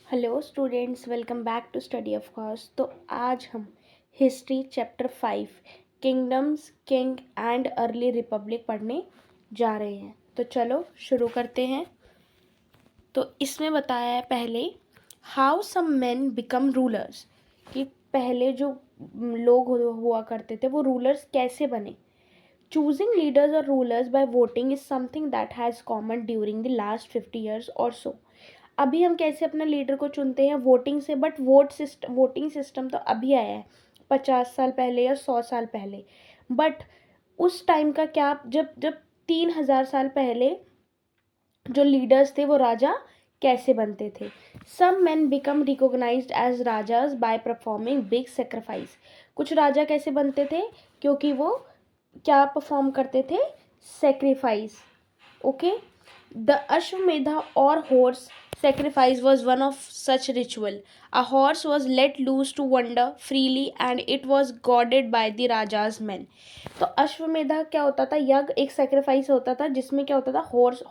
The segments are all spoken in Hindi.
Hello students, welcome back to study of course. तो आज हम history chapter 5 kingdoms, king and early republic पढ़ने जा रहे हैं। तो चलो शुरू करते हैं। तो इसमें बताया है पहले how some men become rulers, कि पहले जो लोग हुआ करते थे वो रूलर्स कैसे बने। चूजिंग लीडर्स और rulers by voting is something that has common during the last 50 years और सो। अभी हम कैसे अपना लीडर को चुनते हैं? वोटिंग से। बट वोटिंग सिस्टम तो अभी आया है, 50 साल पहले या 100 साल पहले। बट उस टाइम का क्या, जब जब 3000 साल पहले जो लीडर्स थे वो राजा कैसे बनते थे। Some man become recognized as rajas by performing big sacrifice. कुछ राजा कैसे बनते थे? क्योंकि वो क्या परफॉर्म करते थे? Sacrifice. Okay. The Ashwamedha or horse sacrifice was one of such ritual. A horse was let loose to wander freely and it was guarded by the Raja's men. तो अश्वमेधा क्या होता था? यज्ञ, एक सेक्रीफाइस होता था जिसमें क्या होता था,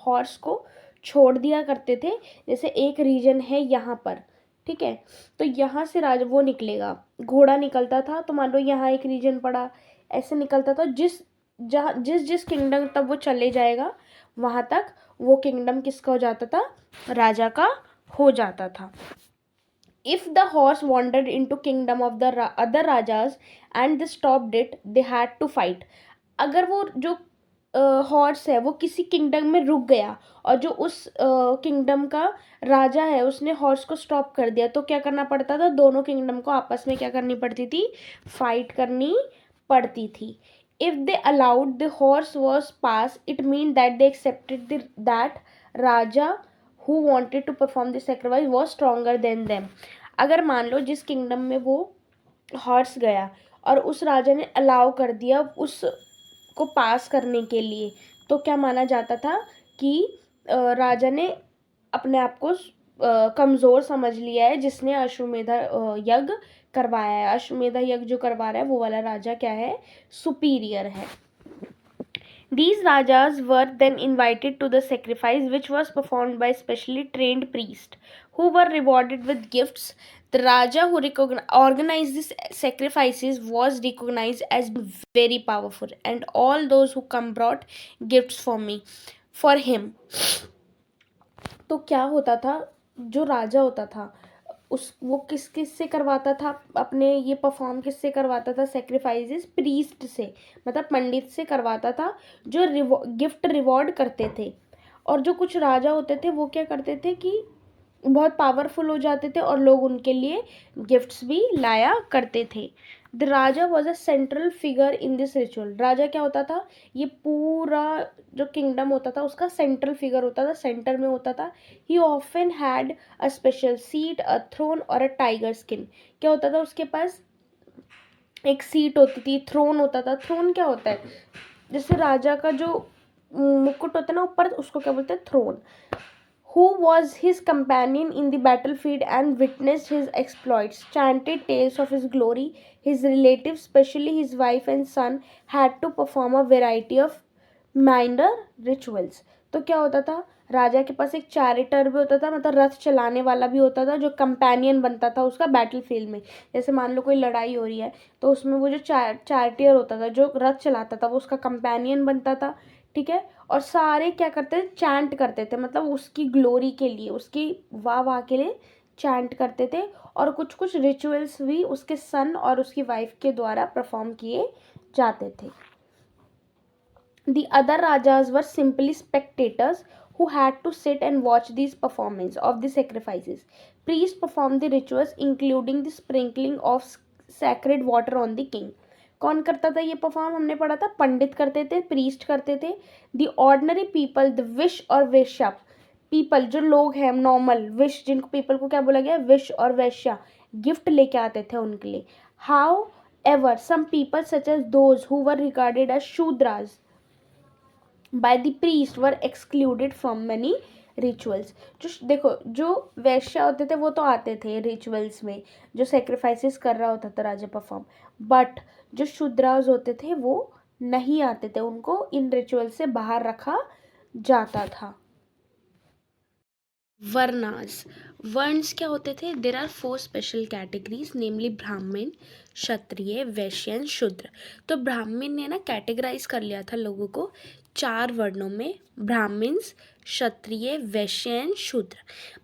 हॉर्स को छोड़ दिया करते थे। जैसे एक रीजन है यहाँ पर, ठीक है, तो यहाँ से राजा वो निकलेगा, घोड़ा निकलता था, तो मान लो यहाँ एक रीजन पड़ा, ऐसे निकलता था। जिस किंगडम तक वो चले जाएगा वहां तक वो किंगडम किसका हो जाता था? राजा का हो जाता था। If the horse wandered into kingdom of the other rajas and they stopped it, they had to fight. अगर वो जो हॉर्स है वो किसी किंगडम में रुक गया और जो उस किंगडम का राजा है उसने हॉर्स को स्टॉप कर दिया, तो क्या करना पड़ता था? दोनों किंगडम को आपस में क्या करनी पड़ती थी? फाइट करनी पड़ती थी। If they allowed the horse was pass, it mean that they accepted that Raja who wanted to perform the sacrifice was stronger than them. अगर मान लो जिस किंगडम में वो हॉर्स गया और उस राजा ने अलाउ कर दिया उस को पास करने के लिए, तो क्या माना जाता था कि राजा ने अपने आप को कमज़ोर समझ लिया है, जिसने अश्वमेधा यज्ञ करवाया है। अश्वमेधा यज्ञ जो करवा रहा है वो वाला राजा क्या है? सुपीरियर है। These rajas were then invited to the sacrifice, which was performed by specially trained priests, who were rewarded with gifts. The Raja who organized these sacrifices was recognized as very powerful, and all those who come brought gifts for him. तो क्या होता था? जो राजा होता था वो किस से करवाता था अपने ये परफॉर्म? किससे करवाता था सेक्रीफाइसेस? प्रीस्ट से, मतलब पंडित से करवाता था, जो गिफ्ट रिवॉर्ड करते थे। और जो कुछ राजा होते थे वो क्या करते थे कि बहुत पावरफुल हो जाते थे और लोग उनके लिए गिफ्ट्स भी लाया करते थे। The raja was a central figure in this ritual. राजा क्या होता था? ये पूरा जो किंगडम होता था उसका सेंट्रल फिगर होता था, सेंटर में होता था। He often had a special seat, a throne और अ टाइगर स्किन। क्या होता था उसके पास? एक सीट होती थी, थ्रोन होता था। थ्रोन क्या होता है? जैसे राजा का जो मुकुट होता है ना ऊपर, उसको क्या बोलते हैं? Throne. Who was his companion in the battlefield and witnessed his exploits, chanted tales of his glory. His relatives, especially his wife and son, had to perform a variety of minor rituals. तो क्या होता था? राजा के पास एक चैरिटर भी होता था, मतलब रथ चलाने वाला भी होता था, जो कंपेनियन बनता था उसका बैटल फील्ड में। जैसे मान लो कोई लड़ाई हो रही है तो उसमें वो जो चैरिटर होता था, जो रथ चलाता था, वो उसका कंपेनियन बनता था, ठीक है। और सारे क्या करते थे? चैंट करते थे, मतलब उसकी ग्लोरी के लिए, उसकी वाह के लिए चैंट करते थे। और कुछ कुछ रिचुअल्स भी उसके सन और उसकी वाइफ के द्वारा परफॉर्म किए जाते थे। The other rajas were simply spectators who had to sit and watch these performances of the sacrifices. Priests performed the rituals, including the sprinkling of sacred water on the king. कौन करता था ये परफॉर्म? हमने पढ़ा था पंडित करते थे, प्रीस्ट करते थे। The ordinary people, the wish और वैश्या पीपल, जो लोग हैं नॉर्मल, विश जिनको पीपल को क्या बोला गया? विश और वैश्या गिफ्ट लेके आते थे उनके लिए। However some people such as those who were regarded as shudras by the priest were excluded from many rituals. जो देखो, जो वैश्य होते थे वो तो आते थे रिचुअल्स में, जो सेक्रीफाइसेस कर रहा होता था राजा परफॉर्म। बट जो शूद्रास होते थे वो नहीं आते थे, उनको इन रिचुअल से बाहर रखा जाता था। वर्नास, वर्न्स क्या होते थे? देर आर 4 स्पेशल कैटेगरीज, नेमली ब्राह्मण, क्षत्रिय, वैश्य एंड शूद्र। तो ब्राह्मण ने ना कैटेगराइज कर लिया था लोगों को 4 वर्णों में, Brahmins, Kshatriya, Vaishya and Shudra.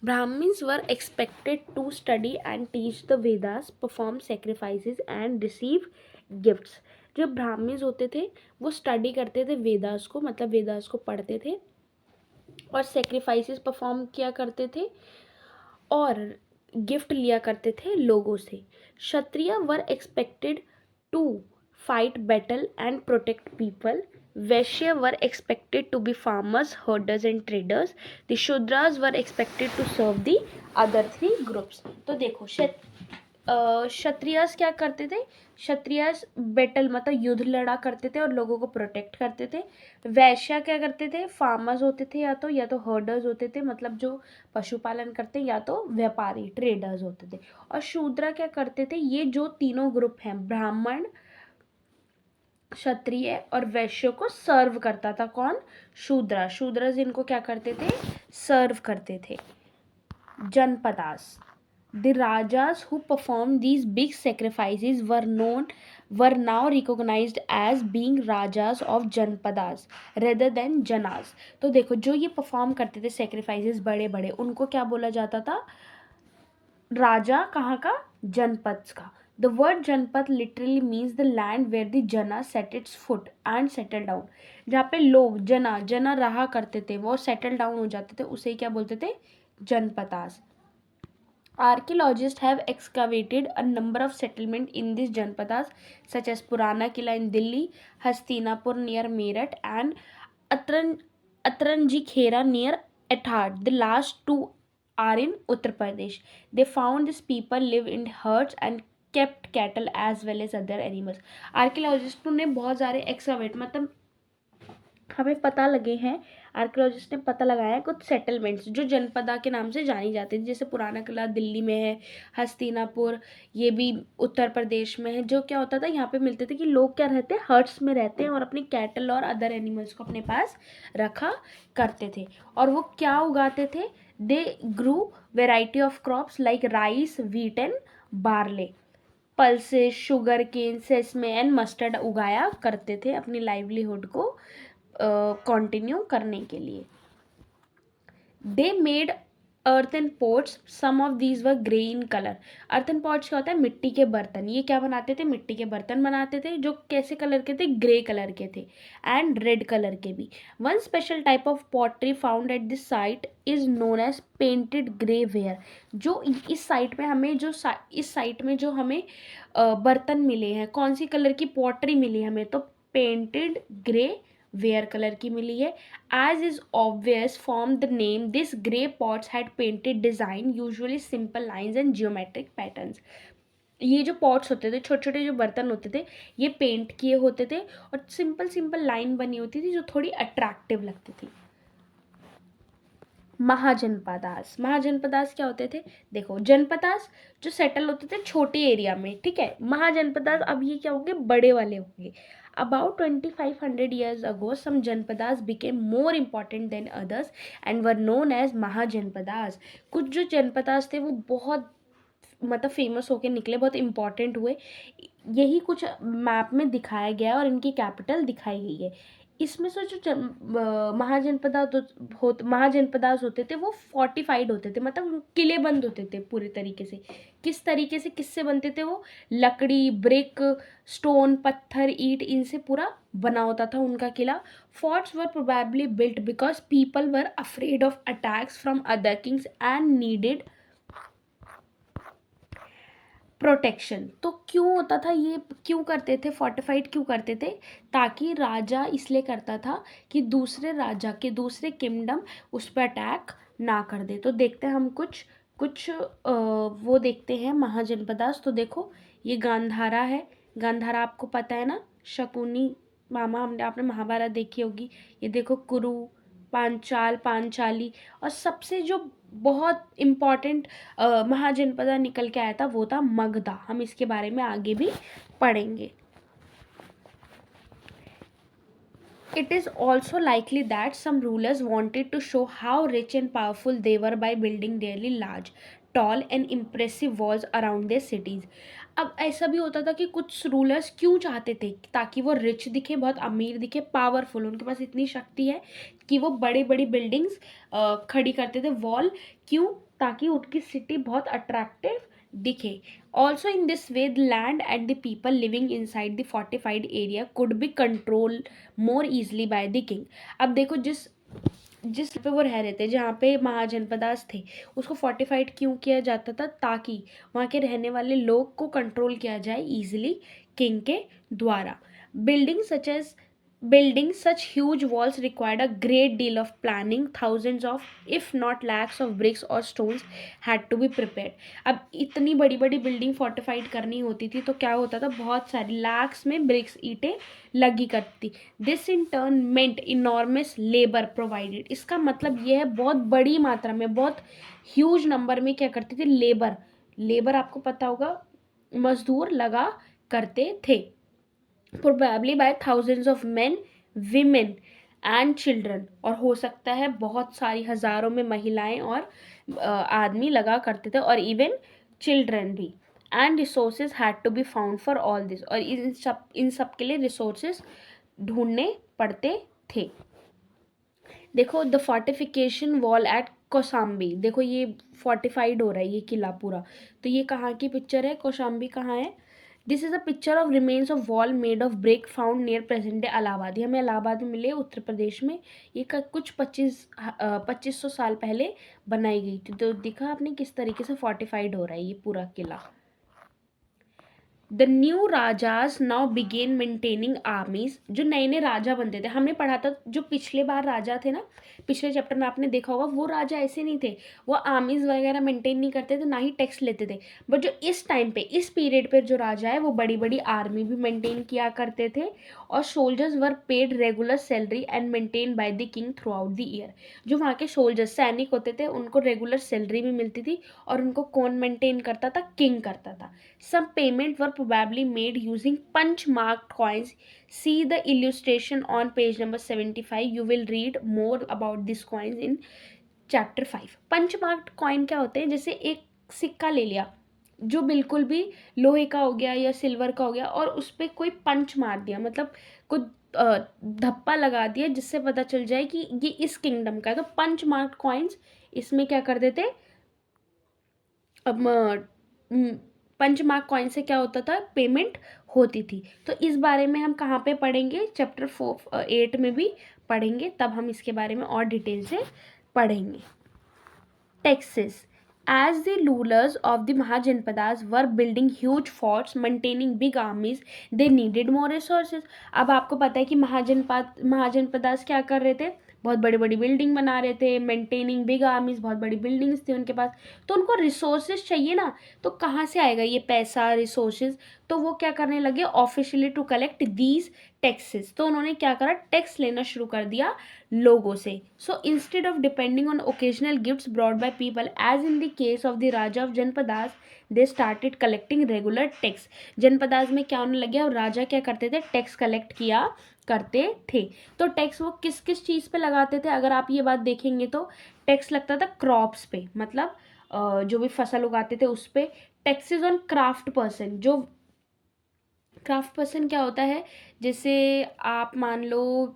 Brahmins were expected to study and teach the Vedas, perform sacrifices and receive gifts. जो ब्राह्मण्स होते थे वो स्टडी करते थे वेदास को, मतलब वेदास को पढ़ते थे और सेक्रीफाइसेस परफॉर्म किया करते थे और गिफ्ट लिया करते थे लोगों से। Kshatriya were expected to fight battle and protect people. Vaishya were expected to be farmers, herders and traders. The Shudras were expected to serve the other 3 groups. तो देखो क्षत्रियस क्या करते थे? क्षत्रियस बैटल मतलब युद्ध लड़ा करते थे और लोगों को प्रोटेक्ट करते थे। वैश्य क्या करते थे? फार्मर्स होते थे, या तो हर्डर्स होते थे मतलब जो पशुपालन करते, या तो व्यापारी ट्रेडर्स होते थे। और शूद्र क्या करते थे? ये जो तीनों ग्रुप हैं, ब्राह्मण, क्षत्रिय और वैश्य को सर्व करता था। कौन? शूद्र। शूद्र इनको क्या करते थे? सर्व करते थे। Janapadas, the rajas who performed these big sacrifices were now recognized as being rajas of Janapadas rather than जनास। तो देखो जो ये परफॉर्म करते थे सेक्रीफाइसेस बड़े बड़े, उनको क्या बोला जाता था? राजा। कहाँ का? जनपद का। The word janapada literally means the land where the jana set its foot and settle down. जहाँ पे लोग जना रहा करते थे वो सेटल डाउन हो जाते थे, उसे क्या बोलते थे? Janapadas. Archaeologists have excavated a number of settlements in these Janpadas, such as Purana Kila in Delhi, Hastinapur near Meerut, and Atranji Khera near Etahad. The last two are in Uttar Pradesh. They found these people live in herds and kept cattle as well as other animals. Archaeologists ने बहुत सारे excavate मतलब हमें पता लगे हैं, आर्कियोलॉजिस्ट ने पता लगाया है कुछ सेटलमेंट्स जो जनपदा के नाम से जानी जाती थी। जैसे पुराना किला दिल्ली में है, हस्तिनापुर ये भी उत्तर प्रदेश में है। जो क्या होता था, यहाँ पे मिलते थे कि लोग क्या रहते हैं? हर्ट्स में रहते हैं और अपनी कैटल और अदर एनिमल्स को अपने पास रखा करते थे। और वो क्या उगाते थे? They grew variety of crops like rice, wheat and barley, pulses, sugar cane, sesame and mustard उगाया करते थे अपनी लाइवलीहुड को कंटिन्यू करने के लिए। They made earthen pots, some of these were grey in colour. Earthen pots क्या होता है? मिट्टी के बर्तन। ये क्या बनाते थे? मिट्टी के बर्तन बनाते थे जो कैसे कलर के थे? ग्रे कलर के थे एंड रेड कलर के भी। One special type of pottery found at this site is known as painted grey ware. जो इस साइट में हमें इस साइट में जो हमें बर्तन मिले हैं, कौन सी कलर की पॉटरी मिली हमें? तो पेंटेड ग्रे वेयर कलर की मिली है। As is obvious from the name, this grey pots had painted design, usually simple lines and geometric patterns. ये जो पॉट्स होते थे, छोटे छोटे जो बर्तन होते थे, ये पेंट किए होते थे और सिंपल सिंपल लाइन बनी होती थी जो थोड़ी अट्रैक्टिव लगती थी। महाजनपदास, महाजनपदास क्या होते थे? देखो जनपदास जो सेटल होते थे छोटे एरिया में, ठीक है। महाजनपदास अब ये क्या होंगे? बड़े वाले होंगे। About 2500 years ago, some Janpadas became more important than others and were known as Mahajanpadas. कुछ जो जनपदास थे वो बहुत मतलब फेमस होके निकले, बहुत इंपॉर्टेंट हुए। यही कुछ मैप में दिखाया गया और इनकी कैपिटल दिखाई गई है। इसमें से जो महाजनपदास होते थे वो फोर्टिफाइड होते थे, मतलब किले बंद होते थे पूरे तरीके से। किस तरीके से, किससे बनते थे वो? लकड़ी, ब्रिक, स्टोन, पत्थर, ईंट, इनसे पूरा बना होता था उनका किला। Forts were probably built because people were afraid of attacks from other kings and needed protection. तो क्यों होता था ये? क्यों करते थे? फोर्टिफाइड क्यों करते थे? ताकि राजा इसलिए करता था कि दूसरे राजा के दूसरे किंगडम उस पर अटैक ना कर दे। तो देखते हैं हम कुछ कुछ वो देखते हैं महाजनपदास। तो देखो ये गांधारा है। गांधारा आपको पता है ना, शकुनी मामा, हमने आपने महाभारत देखी होगी। ये देखो कुरु, पांचाल, पांचाली, और सबसे जो बहुत इम्पॉर्टेंट महाजनपदा निकल के आया था वो था मगधा। हम इसके बारे में आगे भी पढ़ेंगे। It is also likely that some rulers wanted to show how rich and powerful they were by building really large, tall and impressive walls around their cities. अब ऐसा भी होता था कि कुछ रूलर्स क्यों चाहते थे ताकि वो रिच दिखे, बहुत अमीर दिखे, पावरफुल, उनके पास इतनी शक्ति है कि वो बड़ी बड़ी बिल्डिंग्स खड़ी करते थे, वॉल, क्यों? ताकि उनकी सिटी बहुत अट्रैक्टिव दिखे. Also, in this way, the land and the people living inside the fortified area could be controlled more easily by the king. अब देखो, जिस जिस पे वो रह रहे थे, जहाँ पे महाजनपदास थे, उसको फोर्टिफाइड क्यों किया जाता था? ताकि वहाँ के रहने वाले लोग को कंट्रोल किया जाए इजीली किंग के द्वारा. Building such as Building such huge walls required a great deal of planning. Thousands of, if not lakhs of bricks or stones had to be prepared. अब इतनी बड़ी बड़ी बिल्डिंग फोर्टिफाइड करनी होती थी तो क्या होता था? बहुत सारी लैक्स में ब्रिक्स, ईंटें लगी करती. This in turn meant enormous labour provided. इसका मतलब यह है बहुत बड़ी मात्रा में, बहुत ह्यूज नंबर में क्या करते थे? लेबर आपको पता होगा, मजदूर लगा करते थे. Probably by thousands of men, women and children. और हो सकता है बहुत सारी हजारों में महिलाएं और आदमी लगा करते थे, और इवन चिल्ड्रन भी. And resources had to be found for all this. और इन सब के लिए रिसोर्सेज ढूंढने पड़ते थे. देखो, the fortification wall at Kaushambi. देखो, ये फोर्टिफाइड हो रहा है ये किला पूरा. तो ये कहाँ की पिक्चर है? कौशाम्बी कहाँ है? This is a picture of remains of wall made of brick found near present day Allahabad. ये हमें इलाहाबाद में मिले, उत्तर प्रदेश में. ये कुछ 2500 साल पहले बनाई गई थी. तो देखा आपने किस तरीके से फोर्टिफाइड हो रहा है ये पूरा किला. The new rajas now began maintaining armies. जो नए नए राजा बनते थे, हमने पढ़ा था जो पिछले बार राजा थे ना, पिछले चैप्टर में आपने देखा होगा, वो राजा ऐसे नहीं थे, वो आर्मीज वगैरह मेंटेन नहीं करते थे, ना ही टैक्स लेते थे. बट जो इस टाइम पे, इस पीरियड पे जो राजा है, वो बड़ी बड़ी आर्मी भी मेंटेन किया करते थे. और soldiers were paid regular salary and maintain by the king through out the year. जो वहाँ के सोल्जर्स, सैनिक होते थे, उनको रेगुलर सैलरी भी मिलती थी, और उनको कौन मेंटेन करता था? किंग करता था. Some payment were probably made using punch marked coins. See the illustration on page number 75. You will read more about these coins in chapter 5. Punch marked coin क्या होते हैं? जैसे एक सिक्का ले लिया जो बिल्कुल भी लोहे का हो गया या सिल्वर का हो गया, और उस पर कोई पंच मार दिया, मतलब कुछ धप्पा लगा दिया, जिससे पता चल जाए कि ये इस किंगडम का है. तो पंच मार्क्ड कॉइन्स इसमें क्या कर देते? अब पंच मार्क कॉइन से क्या होता था? पेमेंट होती थी. तो इस बारे में हम कहाँ पे पढ़ेंगे? चैप्टर 8 में भी पढ़ेंगे, तब हम इसके बारे में और डिटेल से पढ़ेंगे. Taxes. As the rulers of the Mahajanpadas were building huge forts, maintaining big armies, they needed more resources. अब आपको पता है कि महाजनपदास क्या कर रहे थे? बहुत बड़ी बड़ी बिल्डिंग बना रहे थे, मेंटेनिंग बिग आर्मीज, बहुत बड़ी बिल्डिंग्स थी उनके पास. तो उनको रिसोर्सेज चाहिए ना, तो कहाँ से आएगा ये पैसा, रिसोर्सेज? तो वो क्या करने लगे? Officially to collect these taxes. तो उन्होंने क्या करा? टैक्स लेना शुरू कर दिया लोगों से. So instead of depending on occasional gifts brought by people, as in the case of the raja of janapadas, they started collecting regular tax. Janapadas में क्या होने लगे? और राजा क्या करते थे? टैक्स कलेक्ट किया करते थे. तो टैक्स वो किस किस चीज़ पे लगाते थे? अगर आप ये बात देखेंगे तो टैक्स लगता था क्रॉप्स पे, मतलब जो भी फसल उगाते थे उस पे. Taxes on craft person. जो क्राफ्ट पर्सन क्या होता है? जैसे आप मान लो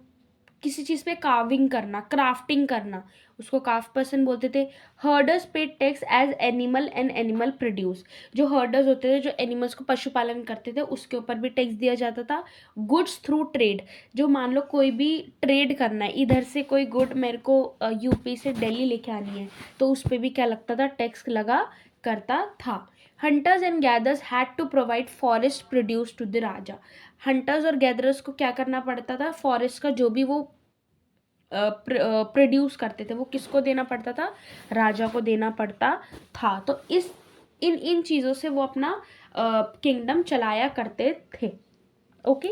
किसी चीज़ पे कार्विंग करना, क्राफ्टिंग करना, उसको क्राफ्ट पर्सन बोलते थे. Herders paid tax as animal and animal produce. जो हर्डर्स होते थे, जो एनिमल्स को पशुपालन करते थे, उसके ऊपर भी टैक्स दिया जाता था. Goods through trade. जो मान लो कोई भी ट्रेड करना है, इधर से कोई गुड मेरे को यूपी से दिल्ली लेके आनी है, तो उस पर भी क्या लगता था? टैक्स लगा करता था. Hunters and gathers had to provide forest produce to the raja. Hunters और गैदरर्स को क्या करना पड़ता था? फॉरेस्ट का जो भी वो प्रोड्यूस करते थे, वो किसको देना पड़ता था? राजा को देना पड़ता था. तो इन चीज़ों से वो अपना किंगडम चलाया करते थे. Okay.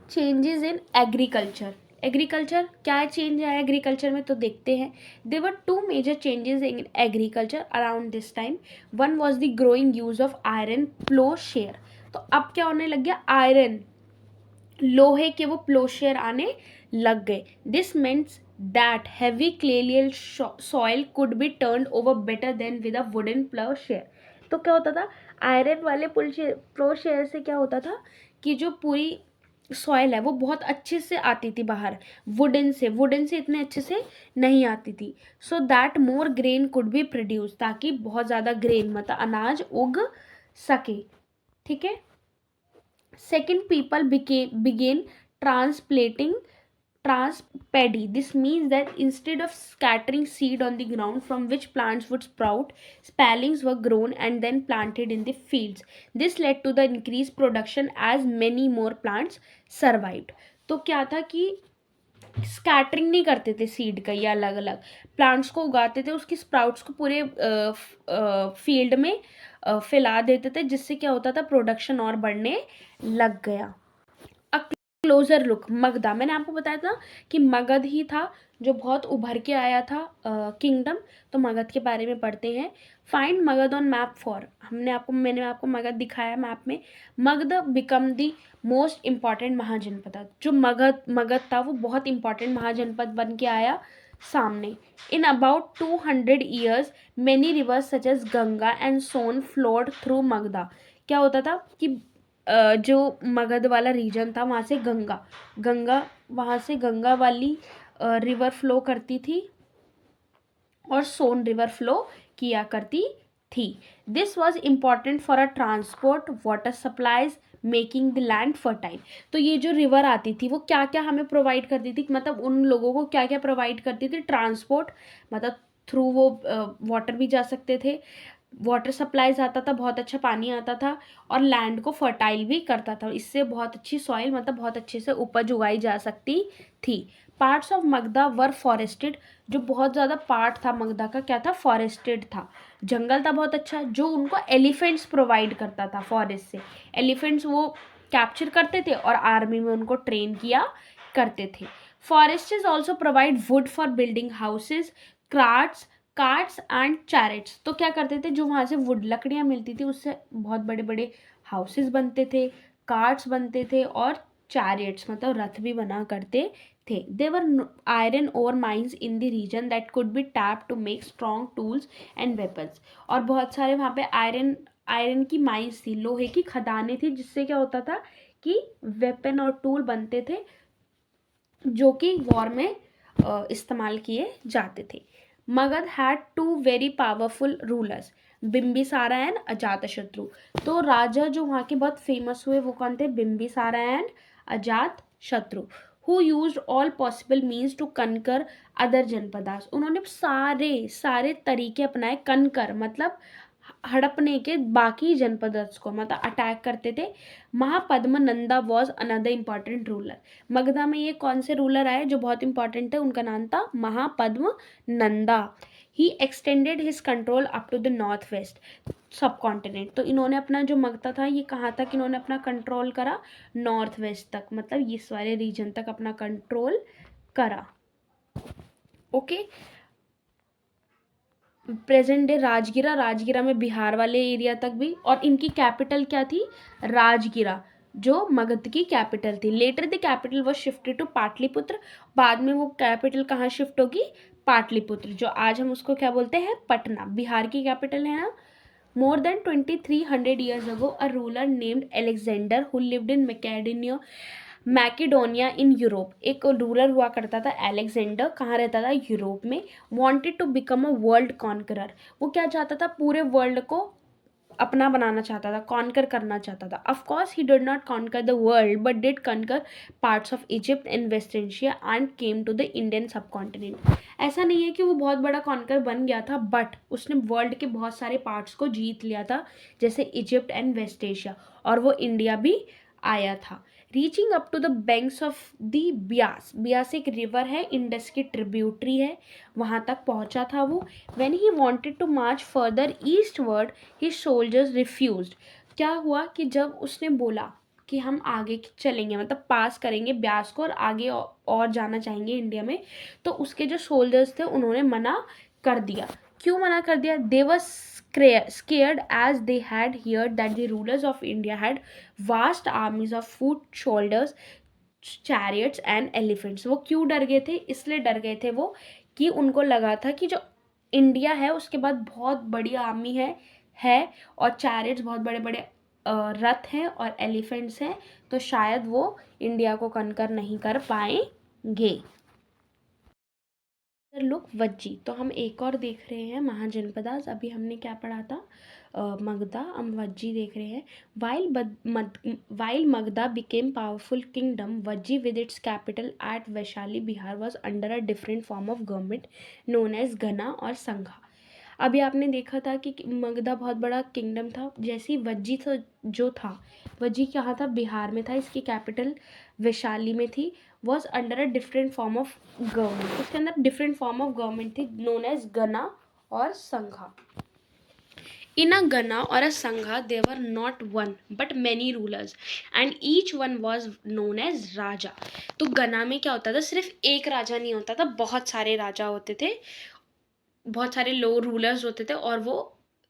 Changes in agriculture. Agriculture क्या चेंज आया एग्रीकल्चर में? तो देखते हैं. There were two major changes in agriculture around this time. One was the growing use of iron plough share. तो अब क्या होने लग गया? आयरन लोहे के वो प्लोशेयर आने लग गए. This means that heavy clayey soil could be turn over better than with a wooden ploughshare. तो क्या होता था, आयरन वाले प्लोशेयर से क्या होता था कि जो पूरी सॉइल है वो बहुत अच्छे से आती थी बाहर. वुडन से इतने अच्छे से नहीं आती थी. So that more grain could be produce, ताकि बहुत ज़्यादा ग्रेन मतलब अनाज उग सके. ठीक है. Second, people began transplanting trans-paddy. This means that instead of scattering seed on the ground from which plants would sprout, spalings were grown and then planted in the fields. This led to the increased production as many more plants survived. तो क्या था कि स्कैटरिंग नहीं करते थे सीड का, या अलग अलग प्लांट्स को उगाते थे, उसकी स्प्राउट्स को पूरे फील्ड में फैला देते थे, जिससे क्या होता था, प्रोडक्शन और बढ़ने लग गया. Closer look. मगधा. मैंने आपको बताया था कि मगध ही था जो बहुत उभर के आया था किंगडम. तो मगध के बारे में पढ़ते हैं. Find Magadha on map for. मैंने आपको मगध दिखाया मैप में. Magadha become the most important mahajanapada. जो मगध था वो बहुत इंपॉर्टेंट महाजनपद बन के आया सामने. In about 200 years many rivers such as Ganga and Son flowed through Magadha. क्या होता था कि जो मगध वाला रीजन था वहाँ से गंगा वाली रिवर फ्लो करती थी और सोन रिवर फ्लो किया करती थी. This was important for a transport water supplies making the land fertile. तो ये जो रिवर आती थी वो क्या क्या हमें प्रोवाइड करती थी, मतलब उन लोगों को क्या क्या प्रोवाइड करती थी. ट्रांसपोर्ट मतलब थ्रू वो वाटर भी जा सकते थे, वाटर सप्लाईज आता था, बहुत अच्छा पानी आता था, और लैंड को फर्टाइल भी करता था. इससे बहुत अच्छी सॉइल मतलब बहुत अच्छे से उपज उगाई जा सकती थी. Parts of Magadha were forested. जो बहुत ज़्यादा पार्ट था मगधा का क्या था, फॉरेस्टेड था. जंगल था बहुत अच्छा जो उनको एलिफेंट्स प्रोवाइड करता था. फॉरेस्ट से एलिफेंट्स वो कैप्चर करते थे और आर्मी में उनको ट्रेन किया करते थे. Forest is also provide wood for building houses, carts and chariots. तो क्या करते थे, जो वहाँ से वुड लकड़ियाँ मिलती थी उससे बहुत बड़े बड़े हाउसेस बनते थे, कार्ट्स बनते थे और चैरियट्स मतलब रथ भी बना करते थे. There were iron ore mines in the region that could be tap to make strong tools and weapons. और बहुत सारे वहाँ पे आयरन की माइंस थी, लोहे की खदानें थी, जिससे क्या होता था कि वेपन और टूल बनते थे जो कि वॉर में इस्तेमाल किए जाते थे. Magadh had 2 very powerful rulers, Bimbisara and Ajatashatru. तो राजा जो वहाँ के बहुत फेमस हुए वो कौन थे, Bimbisara and Ajatashatru. Who used all possible means to conquer other janapadas. उन्होंने सारे तरीके अपनाए, कनकर मतलब हड़पने के बाकी जनपदों को, मतलब अटैक करते थे. Mahapadma Nanda was another important ruler. Magadha में ये कौन से रूलर आए जो बहुत इंपॉर्टेंट थे, उनका नाम था Mahapadma Nanda. He extended his control up to the north west subcontinent. तो इन्होंने अपना जो मगधा था ये कहाँ तक इन्होंने अपना कंट्रोल करा, नॉर्थ वेस्ट तक, मतलब इस वाले रीजन तक अपना कंट्रोल करा. ओके. प्रेजेंट डे राजगिरा में बिहार वाले एरिया तक भी. और इनकी कैपिटल क्या थी, राजगिरा, जो मगध की कैपिटल थी. Later the capital was shifted to Pataliputra. बाद में वो कैपिटल कहाँ शिफ्ट होगी, पाटलिपुत्र, जो आज हम उसको क्या बोलते हैं, पटना, बिहार की कैपिटल है ना. More than 2300 years ago, a ruler named Alexander who lived in Macedonia in Europe. एक रूलर हुआ करता था अलेक्जेंडर, कहाँ रहता था, यूरोप में. Wanted to become a world conqueror. वो क्या चाहता था, पूरे वर्ल्ड को अपना बनाना चाहता था, कॉन्कर करना चाहता था. Of course he did not conquer the world but did conquer parts of Egypt and West Asia and came to the Indian subcontinent. ऐसा नहीं है कि वो बहुत बड़ा कॉन्कर बन गया था, बट उसने वर्ल्ड के बहुत सारे पार्ट्स को जीत लिया था, जैसे इजिप्ट एंड वेस्ट एशिया, और वो इंडिया भी आया था. Reaching up to the banks of the Beas एक रिवर है, इंडस की ट्रिब्यूटरी है, वहाँ तक पहुँचा था वो. When he wanted to march further eastward his soldiers refused. क्या हुआ कि जब उसने बोला कि हम आगे चलेंगे, मतलब पास करेंगे ब्यास को और आगे और जाना चाहेंगे इंडिया में, तो उसके जो सोल्जर्स थे उन्होंने मना कर दिया. क्यों मना कर दिया, दे वर scared as they had heard that the rulers of India had vast armies of foot soldiers chariots and elephants. वो क्यों डर गए थे? इसलिए डर गए थे वो कि उनको लगा था कि जो इंडिया है उसके बाद बहुत बड़ी आर्मी है और चैरियट्स बहुत बड़े बड़े रथ हैं और एलिफेंट्स हैं, तो शायद वो इंडिया को कनकर नहीं कर पाएंगे। लुक वज्जी, तो हम एक और देख रहे हैं महाजनपदास। अभी हमने क्या पढ़ा था? मगधा, हम वज्जी देख रहे हैं। While Magadha became powerful kingdom, Vajji with its capital at Vaishali Bihar was under a different form of government known as gana और संघा। अभी आपने देखा था कि मगधा बहुत बड़ा किंगडम था, जैसे ही वज्जी था जो था, वज्जी कहाँ था? बिहार में था, इसकी कैपिटल वैशाली में थी। Was under a different form of government, उसके अंदर डिफरेंट फॉर्म ऑफ गवर्नमेंट थी नोन एज गना और संघा। In a Gana or a Sangha, there were not one but many rulers and each one was known as राजा। तो गना में क्या होता था? सिर्फ एक राजा नहीं होता था, बहुत सारे राजा होते थे, बहुत सारे लो रूलर्स होते थे और वो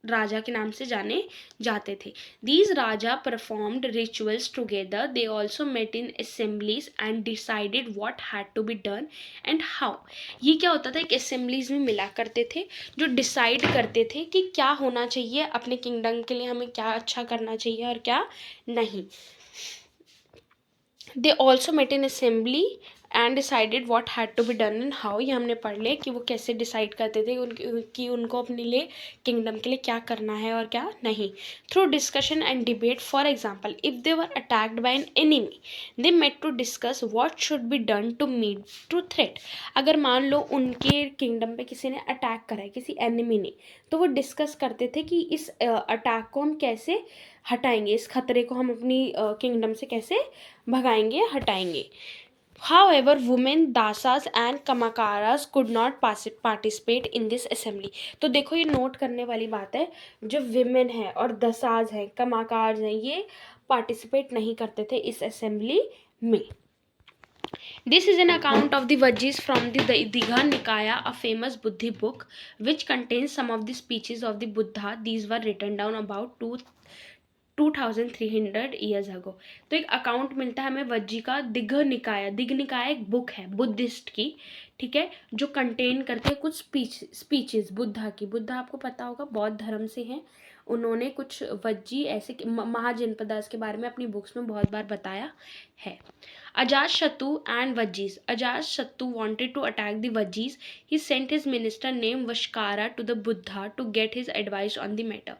राजा के नाम से जाने जाते थे। These raja performed rituals together, they also met in assemblies and decided what had to be done and how. ये क्या होता था? एक असेंबलीज में मिला करते थे जो डिसाइड करते थे कि क्या होना चाहिए अपने किंगडम के लिए, हमें क्या अच्छा करना चाहिए और क्या नहीं। They also met in assembly and decided what had to be done and how. ये हमने पढ़ लिया कि वो कैसे डिसाइड करते थे कि उनको अपने लिए किंगडम के लिए क्या करना है और क्या नहीं। Through discussion and debate, for example if they were attacked by an enemy, they met to discuss what should be done to meet to threat. अगर मान लो उनके किंगडम पे किसी ने अटैक करा है, किसी एनिमी ने, तो वो डिस्कस करते थे कि इस अटैक को हम कैसे हटाएंगे, इस खतरे को हम अपनी किंगडम से कैसे भगाएंगे, हटाएंगे। However, women, dasas and kamakaras could not participate in this assembly। तो देखो ये नोट करने वाली बात है, जो विमेन है और दसाज हैं, कमाकार्स हैं, ये पार्टिसिपेट नहीं करते थे इस असेंबली में। This is an account of the Vajjis from the Digha Nikaya, a famous Buddhi book, which contains some of the speeches of the Buddha. These were written down about 2300 years ago. तो एक अकाउंट मिलता है हमें वज्जी का दिघ निकाय। दिघ निकाय एक बुक है बुद्धिस्ट की, ठीक है, जो कंटेन करते हैं कुछ स्पीचेस बुद्धा की। बुद्धा आपको पता होगा बौद्ध धर्म से हैं, उन्होंने कुछ वज्जी ऐसे महाजनपदास के बारे में अपनी बुक्स में बहुत बार बताया है। Ajazshatu and Vajjis. Ajazshatu wanted to attack the Vajjis. He sent his minister named Vashkara to the Buddha to get his advice on the matter.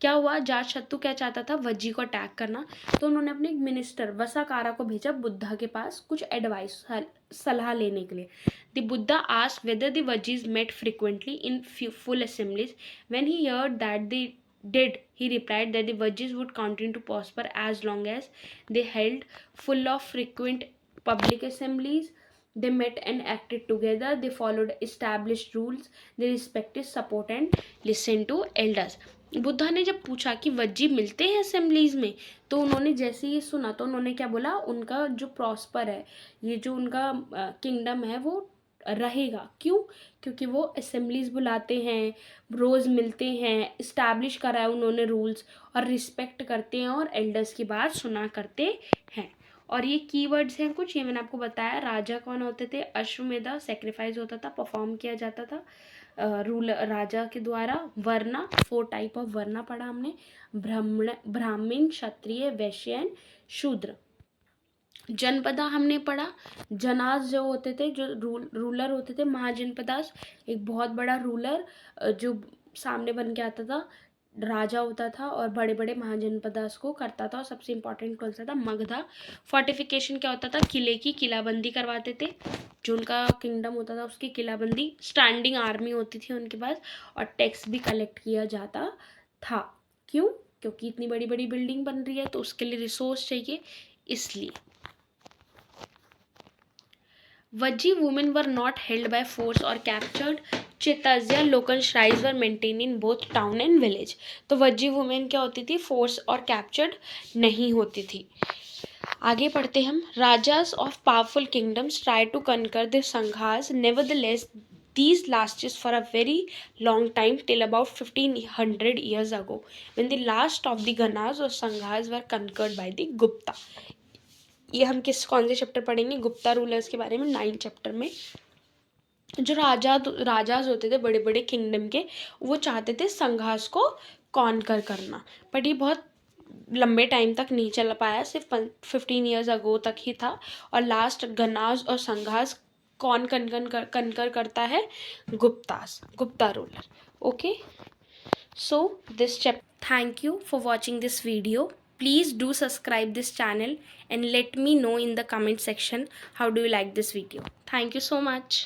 क्या हुआ? अजातशत्रु क्या चाहता था? वज्जी को अटैक करना। तो उन्होंने अपने एक मिनिस्टर वसाकारा को भेजा बुद्धा के पास कुछ एडवाइस, सलाह लेने के लिए। The Buddha asked whether the Vajjis met frequently in full assemblies. When he heard that they did, he replied that the Vajjis would continue to prosper as long as they held full of frequent public assemblies. They met and acted together. They followed established rules. They respected, support and listened to elders. Buddha ने जब पूछा कि वज्जी मिलते हैं असेंबलीज में, तो उन्होंने जैसे ये सुना तो उन्होंने क्या बोला? उनका जो प्रॉस्पर है, ये जो उनका किंगडम है वो रहेगा। क्यों? क्योंकि वो असेंबलीज बुलाते हैं, रोज़ मिलते हैं, इस्टेब्लिश करा है उन्होंने रूल्स, और रिस्पेक्ट करते हैं और एल्डर्स की बात सुना करते हैं। और ये कीवर्ड्स हैं कुछ, ये मैंने आपको बताया। राजा कौन होते थे? अश्वमेधा सेक्रीफाइस होता था, परफॉर्म किया जाता था रूलर राजा के द्वारा। वर्ना, 4 टाइप ऑफ वर्ना पढ़ा हमने, ब्राह्मण, क्षत्रिय, वैश्य एंड शूद्र। जनपदा हमने पढ़ा, जनास जो होते थे, जो रूलर होते थे। महाजनपदास एक बहुत बड़ा रूलर जो सामने बन के आता था, राजा होता था और बड़े बड़े महाजनपदास को करता था। और सबसे इम्पोर्टेंट कौन सा था? मगधा। फोर्टिफिकेशन क्या होता था? किले की किलाबंदी करवाते थे, जो उनका किंगडम होता था उसकी किलाबंदी। स्टैंडिंग आर्मी होती थी उनके पास, और टैक्स भी कलेक्ट किया जाता था। क्यों? क्योंकि इतनी बड़ी बड़ी बिल्डिंग बन रही है तो उसके लिए रिसोर्स चाहिए, इसलिए। Vajji women were not held by force or captured. Chetazya local shrines were maintained in both town and village. तो वज्जी वुमेन क्या होती थी? फोर्स और कैप्चर्ड नहीं होती थी। आगे पढ़ते हम। Rajas of powerful kingdoms try to conquer the sanghas, nevertheless these lasted for a very long time till about 1500 years ago when the last of the Ganas or Sanghas were conquered by the Gupta। ये हम कौन से चैप्टर पढ़ेंगे, गुप्ता रूलर्स के बारे में 9 चैप्टर में। जो राजाज होते थे बड़े बड़े किंगडम के, वो चाहते थे संघास को कॉन्कर करना, बट ये बहुत लंबे टाइम तक नहीं चल पाया, सिर्फ 15 ईयर्स अगो तक ही था। और लास्ट गन्नाज और संघास कौन कनकर करता है, Gupta ruler. Okay, so this chapter, thank you for watching this video. Please do subscribe this channel and let me know in the comment section how do you like this video. Thank you so much.